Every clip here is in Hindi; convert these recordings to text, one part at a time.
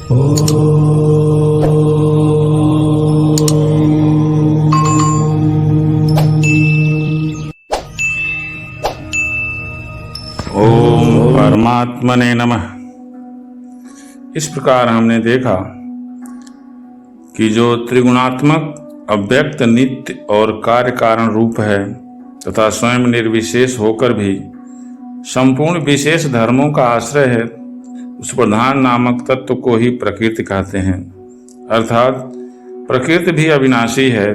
ओम परमात्मने नमः। इस प्रकार हमने देखा कि जो त्रिगुणात्मक अव्यक्त नित्य और कार्य कारण रूप है तथा स्वयं निर्विशेष होकर भी संपूर्ण विशेष धर्मों का आश्रय है, उस प्रधान नामक तत्व को ही प्रकृति कहते हैं। अर्थात प्रकृति भी अविनाशी है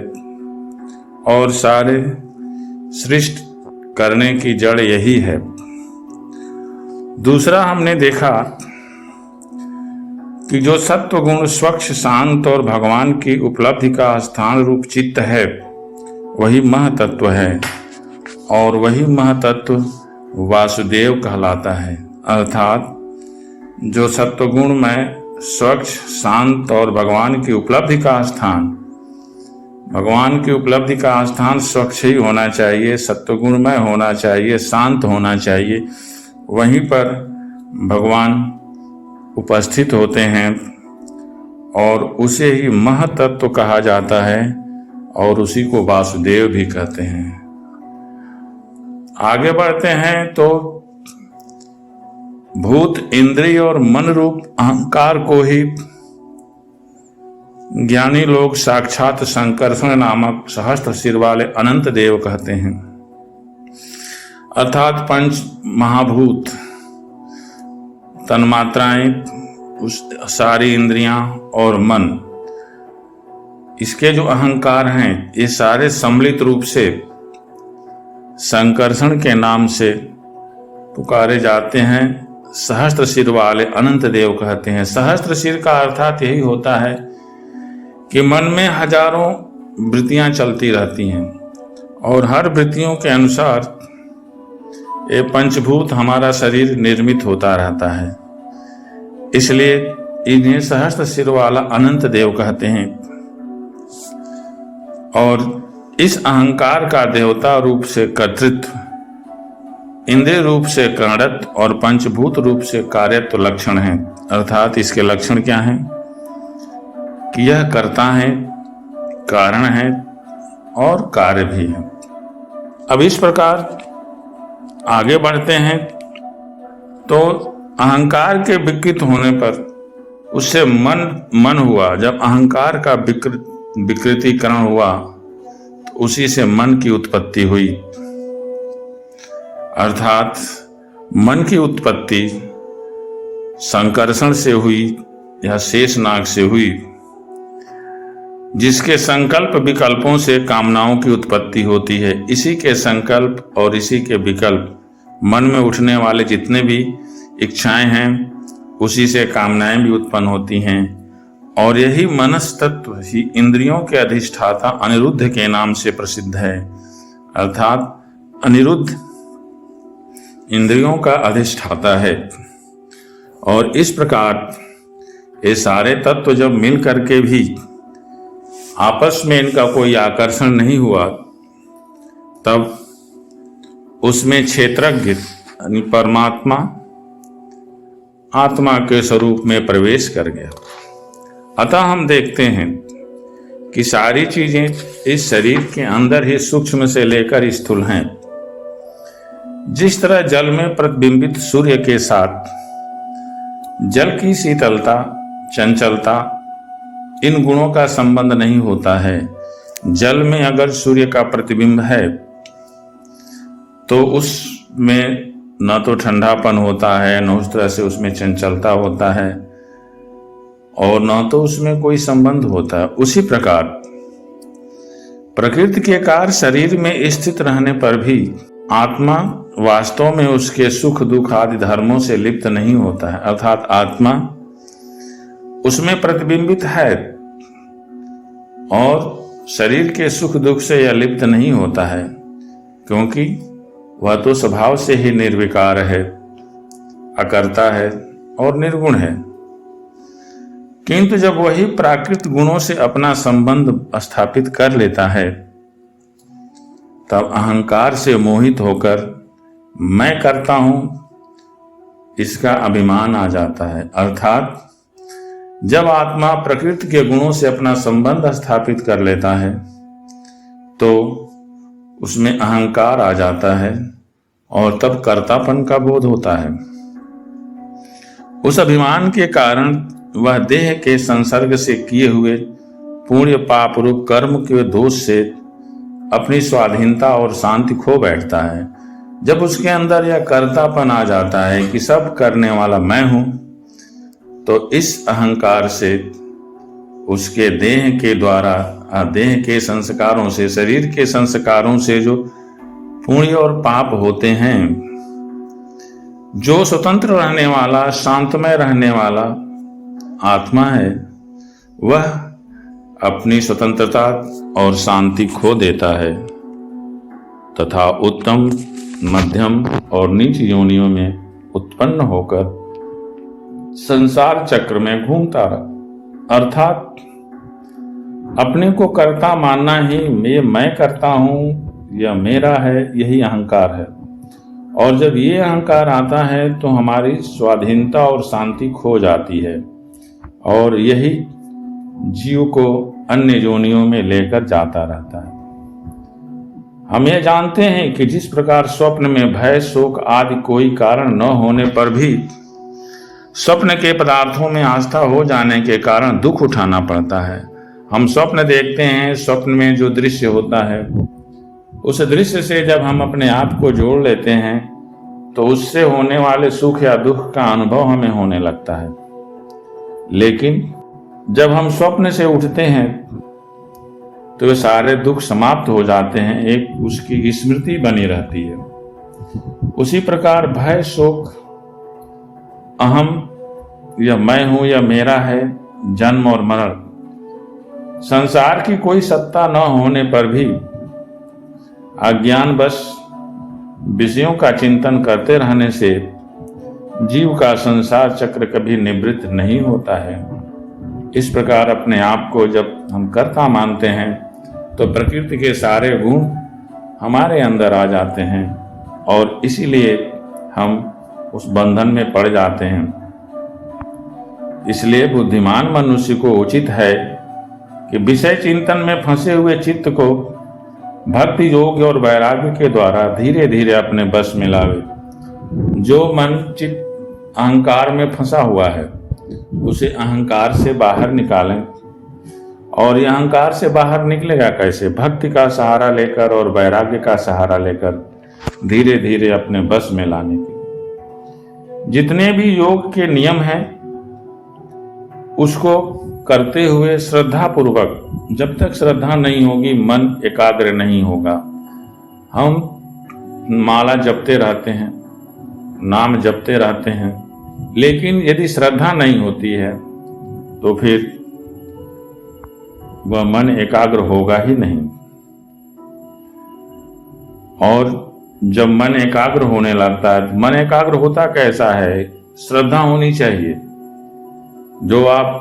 और सारे सृष्टि करने की जड़ यही है। दूसरा हमने देखा कि जो सत्व गुण स्वच्छ शांत और भगवान की उपलब्धि का स्थान रूप चित्त है, वही महतत्व है और वही महतत्व वासुदेव कहलाता है। अर्थात जो सत्वगुण में स्वच्छ शांत और भगवान की उपलब्धि का स्थान स्वच्छ ही होना चाहिए, सत्वगुणमय होना चाहिए, शांत होना चाहिए, वहीं पर भगवान उपस्थित होते हैं और उसे ही महतत्व कहा जाता है और उसी को वासुदेव भी कहते हैं। आगे बढ़ते हैं तो भूत, इंद्रिय और मन रूप अहंकार को ही ज्ञानी लोग साक्षात संकर्षण नामक सहस्त्र सिर वाले अनंत देव कहते हैं। अर्थात पंच महाभूत, तन्मात्राएं, उस सारी इंद्रियां और मन, इसके जो अहंकार हैं, ये सारे सम्मिलित रूप से संकर्षण के नाम से पुकारे जाते हैं। सहस्त्र सिर वाले अनंत देव कहते हैं। सहस्त्र सिर का अर्थात यही होता है कि मन में हजारों वृत्तियां चलती रहती हैं और हर वृत्तियों के अनुसार ये पंचभूत हमारा शरीर निर्मित होता रहता है, इसलिए इन्हें सहस्त्र सिर वाला अनंत देव कहते हैं। और इस अहंकार का देवता रूप से कर्तृत्व, इंद्रिय रूप से करणत्व और पंचभूत रूप से कार्यत्व लक्षण है। अर्थात इसके लक्षण क्या हैं कि यह कर्ता है, कारण है और कार्य भी है। अब इस प्रकार आगे बढ़ते हैं तो अहंकार के विकृत होने पर उससे मन हुआ। जब अहंकार का विकृतीकरण हुआ तो उसी से मन की उत्पत्ति हुई। अर्थात मन की उत्पत्ति संकर्षण से हुई या शेषनाग से हुई, जिसके संकल्प विकल्पों से कामनाओं की उत्पत्ति होती है। इसी के संकल्प और इसी के विकल्प, मन में उठने वाले जितने भी इच्छाएं हैं, उसी से कामनाएं भी उत्पन्न होती हैं। और यही मनस तत्व ही इंद्रियों के अधिष्ठाता अनिरुद्ध के नाम से प्रसिद्ध है। अर्थात अनिरुद्ध इंद्रियों का अधिष्ठाता है। और इस प्रकार ये सारे तत्व जब मिल करके भी आपस में इनका कोई आकर्षण नहीं हुआ, तब उसमें क्षेत्रज्ञ यानी परमात्मा आत्मा के स्वरूप में प्रवेश कर गया। अतः हम देखते हैं कि सारी चीजें इस शरीर के अंदर ही सूक्ष्म से लेकर स्थूल हैं। जिस तरह जल में प्रतिबिंबित सूर्य के साथ जल की शीतलता, चंचलता, इन गुणों का संबंध नहीं होता है। जल में अगर सूर्य का प्रतिबिंब है तो उसमें न तो ठंडापन होता है, न उस तरह से उसमें चंचलता होता है और न तो उसमें कोई संबंध होता है। उसी प्रकार प्रकृति के कार्य शरीर में स्थित रहने पर भी आत्मा वास्तव में उसके सुख दुख आदि धर्मों से लिप्त नहीं होता है। अर्थात आत्मा उसमें प्रतिबिंबित है और शरीर के सुख दुख से यह लिप्त नहीं होता है, क्योंकि वह तो स्वभाव से ही निर्विकार है, अकर्ता है और निर्गुण है। किंतु जब वही प्राकृत गुणों से अपना संबंध स्थापित कर लेता है, तब अहंकार से मोहित होकर मैं करता हूं, इसका अभिमान आ जाता है। अर्थात जब आत्मा प्रकृति के गुणों से अपना संबंध स्थापित कर लेता है तो उसमें अहंकार आ जाता है और तब कर्तापन का बोध होता है। उस अभिमान के कारण वह देह के संसर्ग से किए हुए पुण्य पाप रूप कर्म के दोष से अपनी स्वाधीनता और शांति खो बैठता है। जब उसके अंदर यह कर्तापन आ जाता है कि सब करने वाला मैं हूं, तो इस अहंकार से उसके देह के द्वारा, देह के संस्कारों से, शरीर के संस्कारों से जो पुण्य और पाप होते हैं, जो स्वतंत्र रहने वाला, शांतमय रहने वाला आत्मा है, वह अपनी स्वतंत्रता और शांति खो देता है तथा उत्तम, मध्यम और नीच योनियों में उत्पन्न होकर संसार चक्र में घूमता रहा। अर्थात अपने को कर्ता मानना ही, ये मैं करता हूं, यह मेरा है, यही अहंकार है। और जब ये अहंकार आता है तो हमारी स्वाधीनता और शांति खो जाती है और यही जीव को अन्य योनियों में लेकर जाता रहता है। हम ये जानते हैं कि जिस प्रकार स्वप्न में भय, शोक आदि कोई कारण न होने पर भी स्वप्न के पदार्थों में आस्था हो जाने के कारण दुख उठाना पड़ता है। हम स्वप्न देखते हैं, स्वप्न में जो दृश्य होता है उस दृश्य से जब हम अपने आप को जोड़ लेते हैं तो उससे होने वाले सुख या दुख का अनुभव हमें होने लगता है। लेकिन जब हम स्वप्न से उठते हैं तो वे सारे दुख समाप्त हो जाते हैं, एक उसकी स्मृति बनी रहती है। उसी प्रकार भय, शोक, अहम, यह मैं हूं, यह मेरा है, जन्म और मरण, संसार की कोई सत्ता न होने पर भी अज्ञानवश विषयों का चिंतन करते रहने से जीव का संसार चक्र कभी निवृत्त नहीं होता है। इस प्रकार अपने आप को जब हम कर्ता मानते हैं तो प्रकृति के सारे गुण हमारे अंदर आ जाते हैं और इसीलिए हम उस बंधन में पड़ जाते हैं। इसलिए बुद्धिमान मनुष्य को उचित है कि विषय चिंतन में फंसे हुए चित्त को भक्ति, योग और वैराग्य के द्वारा धीरे धीरे अपने बस में लावे। जो मन चित्त अहंकार में फंसा हुआ है उसे अहंकार से बाहर निकालें। और यह अहंकार से बाहर निकलेगा कैसे? भक्ति का सहारा लेकर और वैराग्य का सहारा लेकर धीरे धीरे अपने बस में लाने के। जितने भी योग के नियम हैं उसको करते हुए श्रद्धा पूर्वक, जब तक श्रद्धा नहीं होगी मन एकाग्र नहीं होगा। हम माला जपते रहते हैं, नाम जपते रहते हैं, लेकिन यदि श्रद्धा नहीं होती है तो फिर वह मन एकाग्र होगा ही नहीं। और जब मन एकाग्र होने लगता है, मन एकाग्र होता कैसा है? श्रद्धा होनी चाहिए। जो आप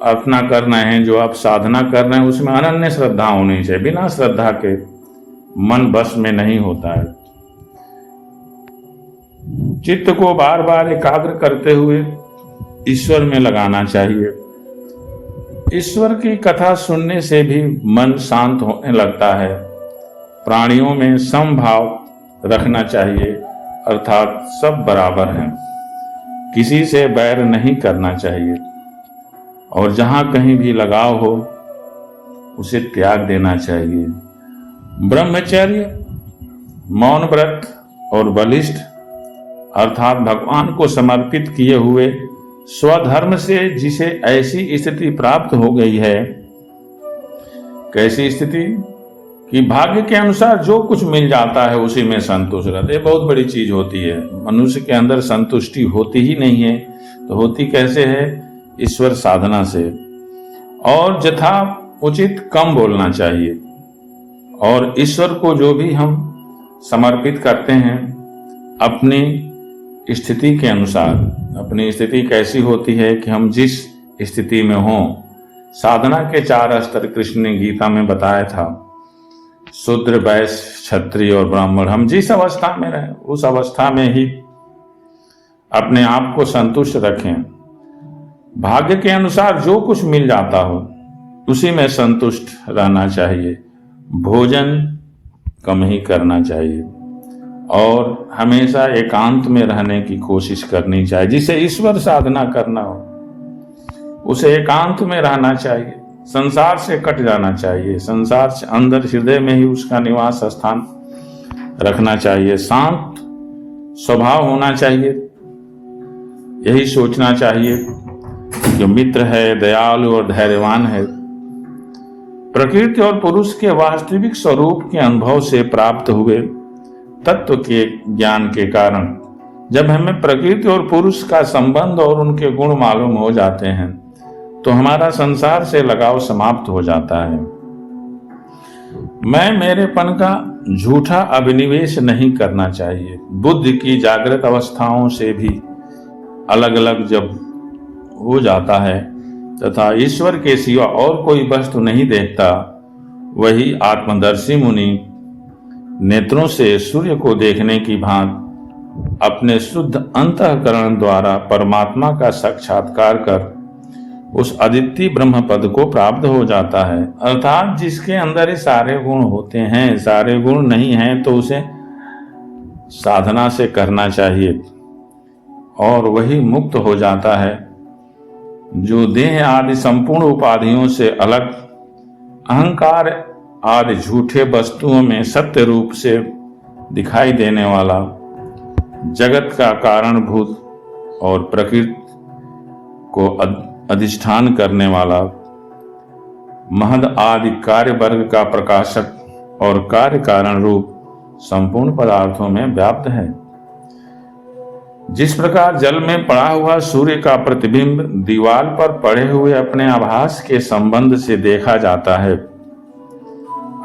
अर्चना कर रहे हैं, जो आप साधना कर रहे हैं, उसमें अनन्य श्रद्धा होनी चाहिए। बिना श्रद्धा के मन बस में नहीं होता है। चित्त को बार बार एकाग्र करते हुए ईश्वर में लगाना चाहिए। ईश्वर की कथा सुनने से भी मन शांत होने लगता है। प्राणियों में समभाव रखना चाहिए, अर्थात सब बराबर हैं, किसी से बैर नहीं करना चाहिए। और जहां कहीं भी लगाव हो उसे त्याग देना चाहिए। ब्रह्मचर्य, मौन व्रत और बलिष्ठ, अर्थात भगवान को समर्पित किए हुए स्वधर्म से जिसे ऐसी स्थिति प्राप्त हो गई है, कैसी स्थिति कि भाग्य के अनुसार जो कुछ मिल जाता है उसी में संतुष्ट रहते। ये बहुत बड़ी चीज होती है। मनुष्य के अंदर संतुष्टि होती ही नहीं है तो होती कैसे है? ईश्वर साधना से। और यथा उचित कम बोलना चाहिए। और ईश्वर को जो भी हम समर्पित करते हैं अपनी स्थिति के अनुसार, अपनी स्थिति कैसी होती है कि हम जिस स्थिति में हों, साधना के 4 स्तर कृष्ण ने गीता में बताया था, शूद्र, वैश्य, क्षत्रिय और ब्राह्मण। हम जिस अवस्था में रहें उस अवस्था में ही अपने आप को संतुष्ट रखें। भाग्य के अनुसार जो कुछ मिल जाता हो उसी में संतुष्ट रहना चाहिए। भोजन कम ही करना चाहिए और हमेशा एकांत में रहने की कोशिश करनी चाहिए। जिसे ईश्वर साधना करना हो उसे एकांत में रहना चाहिए, संसार से कट जाना चाहिए, संसार से अंदर हृदय में ही उसका निवास स्थान रखना चाहिए। शांत स्वभाव होना चाहिए, यही सोचना चाहिए कि मित्र है, दयालु और धैर्यवान है। प्रकृति और पुरुष के वास्तविक स्वरूप के अनुभव से प्राप्त हुए तत्व के ज्ञान के कारण जब हमें प्रकृति और पुरुष का संबंध और उनके गुण मालूम हो जाते हैं तो हमारा संसार से लगाव समाप्त हो जाता है। मैं मेरेपन का झूठा अभिनिवेश नहीं करना चाहिए। बुद्धि की जागृत अवस्थाओं से भी अलग अलग जब हो जाता है तथा ईश्वर के सिवा और कोई वस्तु नहीं देखता, वही आत्मदर्शी मुनि नेत्रों से सूर्य को देखने की भांति अपने शुद्ध अंतःकरण द्वारा परमात्मा का साक्षात्कार कर उस अदिति ब्रह्म पद को प्राप्त हो जाता है। अर्थात जिसके अंदर ये सारे गुण होते हैं, सारे गुण नहीं हैं तो उसे साधना से करना चाहिए और वही मुक्त हो जाता है। जो देह आदि संपूर्ण उपाधियों से अलग अहंकार आदि झूठे वस्तुओं में सत्य रूप से दिखाई देने वाला जगत का कारणभूत और प्रकृति को अधिष्ठान करने वाला महद आदि कार्य वर्ग का प्रकाशक और कार्य कारण रूप संपूर्ण पदार्थों में व्याप्त है। जिस प्रकार जल में पड़ा हुआ सूर्य का प्रतिबिंब दीवार पर पड़े हुए अपने आभास के संबंध से देखा जाता है,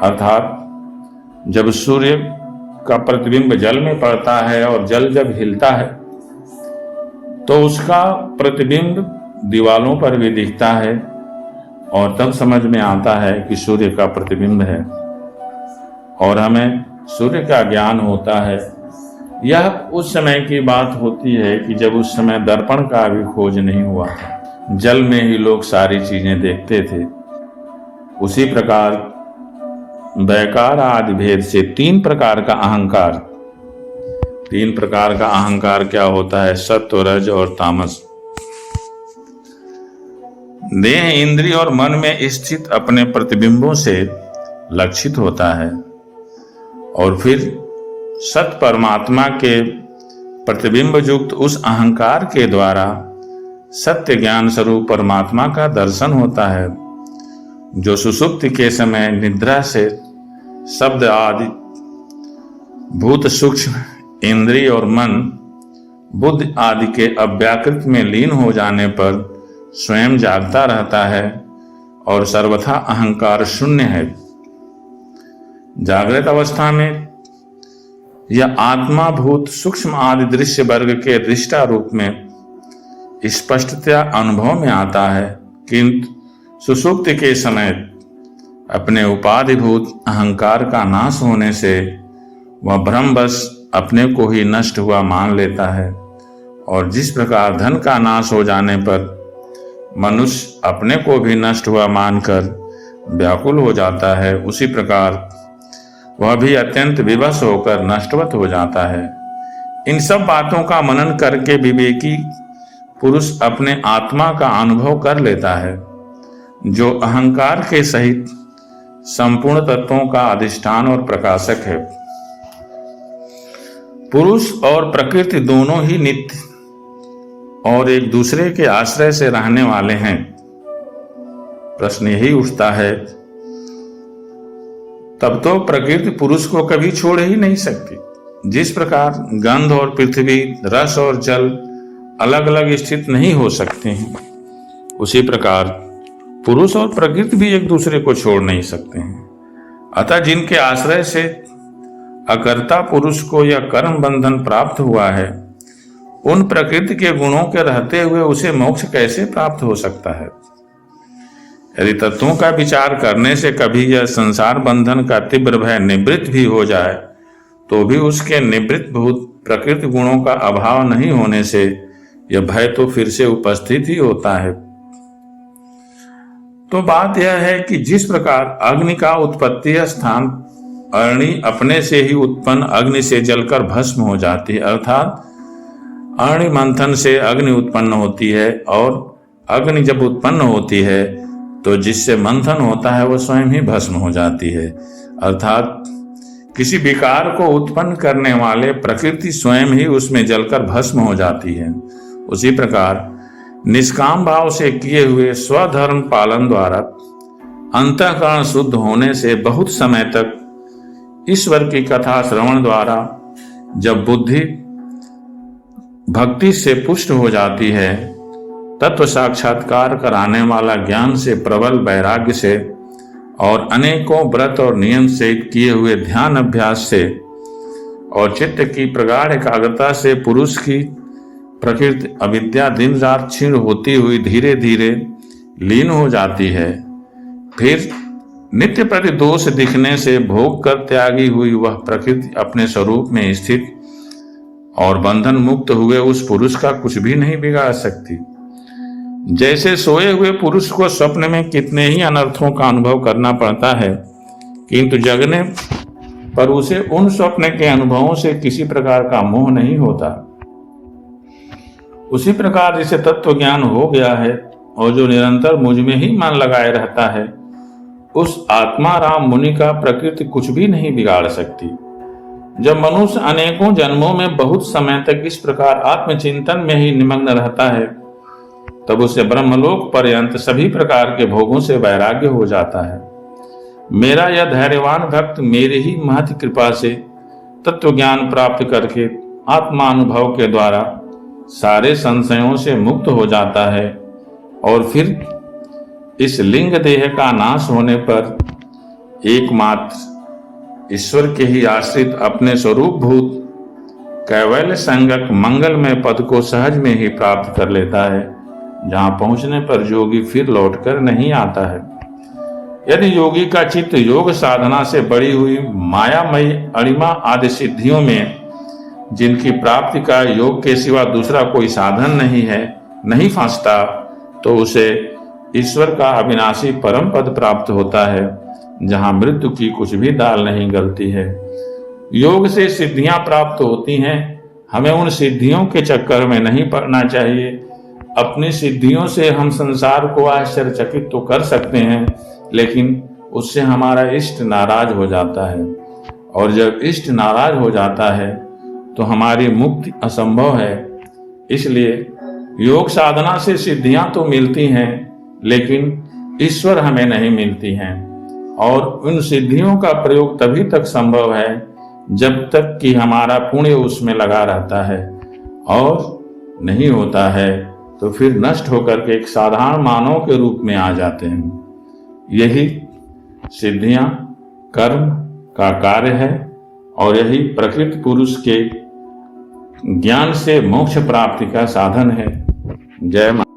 अर्थात जब सूर्य का प्रतिबिंब जल में पड़ता है और जल जब हिलता है तो उसका प्रतिबिंब दीवालों पर भी दिखता है और तब समझ में आता है कि सूर्य का प्रतिबिंब है और हमें सूर्य का ज्ञान होता है। यह उस समय की बात होती है कि जब उस समय दर्पण का भी खोज नहीं हुआ था, जल में ही लोग सारी चीजें देखते थे। उसी प्रकार वैकार आदि भेद से तीन प्रकार का अहंकार क्या होता है? सत्व, रज और तामस। देह, इंद्रिय और मन में स्थित अपने प्रतिबिंबों से लक्षित होता है और फिर सत परमात्मा के प्रतिबिंब युक्त उस अहंकार के द्वारा सत्य ज्ञान स्वरूप परमात्मा का दर्शन होता है, जो सुषुप्ति के समय निद्रा से शब्द आदि भूत सूक्ष्म इंद्रिय और मन बुद्धि आदि के अव्याकृत में लीन हो जाने पर स्वयं जागता रहता है और सर्वथा अहंकार शून्य है। जागृत अवस्था में यह आत्मा भूत सूक्ष्म आदि दृश्य वर्ग के दृष्टा रूप में स्पष्टतया अनुभव में आता है, किंतु सुषुप्ति के समय अपने उपाधिभूत अहंकार का नाश होने से वह भ्रमवश अपने को ही नष्ट हुआ मान लेता है और जिस प्रकार धन का नाश हो जाने पर मनुष्य अपने को भी नष्ट हुआ मानकर व्याकुल हो जाता है, उसी प्रकार वह भी अत्यंत विवश होकर नष्टवत हो जाता है। इन सब बातों का मनन करके विवेकी पुरुष अपने आत्मा का अनुभव कर लेता है, जो अहंकार के सहित संपूर्ण तत्वों का अधिष्ठान और प्रकाशक है। पुरुष और प्रकृति दोनों ही नित्य और एक दूसरे के आश्रय से रहने वाले हैं। प्रश्न यही उठता है, तब तो प्रकृति पुरुष को कभी छोड़ ही नहीं सकती। जिस प्रकार गंध और पृथ्वी, रस और जल अलग अलग स्थित नहीं हो सकते हैं, उसी प्रकार पुरुष और प्रकृति भी एक दूसरे को छोड़ नहीं सकते हैं। अतः जिनके आश्रय से अकर्ता पुरुष को यह कर्म बंधन प्राप्त हुआ है, उन प्रकृति के गुणों के रहते हुए उसे मोक्ष कैसे प्राप्त हो सकता है? यदि तत्वों का विचार करने से कभी यह संसार बंधन का तीव्र भय निवृत्त भी हो जाए तो भी उसके निवृत्त भूत प्रकृति गुणों का अभाव नहीं होने से यह भय तो फिर से उपस्थित ही होता है। तो बात यह है कि जिस प्रकार अग्नि का उत्पत्ति स्थान अग्नि अपने से ही उत्पन्न अग्नि से जलकर भस्म हो जाती है, अर्थात अग्नि मंथन से अग्नि उत्पन्न होती है, और अग्नि जब उत्पन्न होती है तो जिससे मंथन होता है वह स्वयं ही भस्म हो जाती है, अर्थात किसी विकार को उत्पन्न करने वाले प्रकृति स्वयं ही उसमें जलकर भस्म हो जाती है। उसी प्रकार निष्काम भाव से किए हुए स्वधर्म पालन द्वारा अंतःकरण शुद्ध होने से बहुत समय तक ईश्वर की कथा श्रवण द्वारा जब बुद्धि भक्ति से पुष्ट हो जाती है, तत्व साक्षात्कार कराने वाला ज्ञान से प्रबल वैराग्य से और अनेकों व्रत और नियम से किए हुए ध्यान अभ्यास से और चित्त की प्रगाढ़ एकाग्रता से पुरुष की प्रकृति अविद्या दिन रात क्षीण होती हुई धीरे धीरे लीन हो जाती है। फिर नित्य प्रति दोष दिखने से भोग कर त्यागी हुई वह प्रकृति अपने स्वरूप में स्थित और बंधन मुक्त हुए उस पुरुष का कुछ भी नहीं बिगाड़ सकती। जैसे सोए हुए पुरुष को स्वप्न में कितने ही अनर्थों का अनुभव करना पड़ता है, किंतु जगने पर उसे उन स्वप्न के अनुभवों से किसी प्रकार का मोह नहीं होता, उसी प्रकार जिसे तत्व ज्ञान हो गया है और जो निरंतर मुझ में ही मन लगाए रहता है, उस आत्मा राम मुनि का प्रकृति कुछ भी नहीं बिगाड़ सकती। जब मनुष्य अनेकों जन्मों में बहुत समय तक इस प्रकार आत्मचिंतन में ही निमग्न रहता है, तब उसे ब्रह्मलोक पर्यंत सभी प्रकार के भोगों से वैराग्य हो जाता है। मेरा यह धैर्यवान भक्त मेरी ही महत कृपा से तत्व ज्ञान प्राप्त करके आत्मानुभव के द्वारा सारे संशयों से मुक्त हो जाता है, और फिर इस लिंग देह का नाश होने पर एकमात्र ईश्वर के ही आश्रित अपने स्वरूप भूत कैवल्य संगक मंगलमय पद को सहज में ही प्राप्त कर लेता है, जहां पहुंचने पर योगी फिर लौटकर नहीं आता है। यदि योगी का चित्त योग साधना से बड़ी हुई मायामयी अणिमा आदि सिद्धियों में, जिनकी प्राप्ति का योग के सिवा दूसरा कोई साधन नहीं है, नहीं फंसता, तो उसे ईश्वर का अविनाशी परम पद प्राप्त होता है, जहां मृत्यु की कुछ भी दाल नहीं गलती है। योग से सिद्धियां प्राप्त होती हैं, हमें उन सिद्धियों के चक्कर में नहीं पड़ना चाहिए। अपनी सिद्धियों से हम संसार को आश्चर्यचकित तो कर सकते हैं, लेकिन उससे हमारा इष्ट नाराज हो जाता है, और जब इष्ट नाराज हो जाता है तो हमारी मुक्ति असंभव है। इसलिए योग साधना से सिद्धियां तो मिलती हैं, लेकिन ईश्वर हमें नहीं मिलती हैं, और उन सिद्धियों का प्रयोग तभी तक संभव है जब तक कि हमारा पुण्य उसमें लगा रहता है, और नहीं होता है तो फिर नष्ट होकर के एक साधारण मानव के रूप में आ जाते हैं। यही सिद्धियां कर्म का कार्य है, और यही प्रकृति पुरुष के ज्ञान से मोक्ष प्राप्ति का साधन है। जय माता।